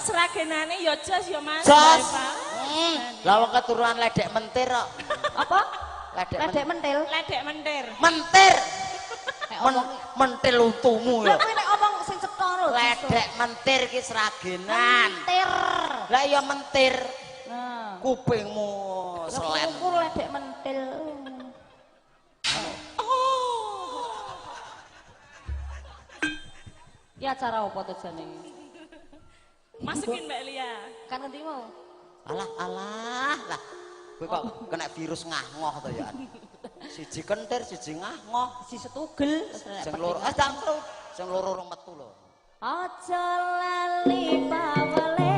seragenane ya jos ya Mas. Jos. Lah wong keturunan ledek mentir kok. Apa? Ledek mentil. Ledek mentir. Mentir. Mentil untumu Lah lho. kowe nek omong sing cetha lho. Ledek mentir ki seragenan. Mentir. Lah iya mentir. Nah. Kupingmu selen. Aku ledek mentil. Ya acara apa tujuane iki? Masukin Mbak Lia. Kan ngendi mau? Alah lah. Kowe kok kena virus ngah-ngoh to ya. Siji kentir, siji ngah-ngoh, Si setugel. sing loro terus sing loro metu lho. Aja lali pawale.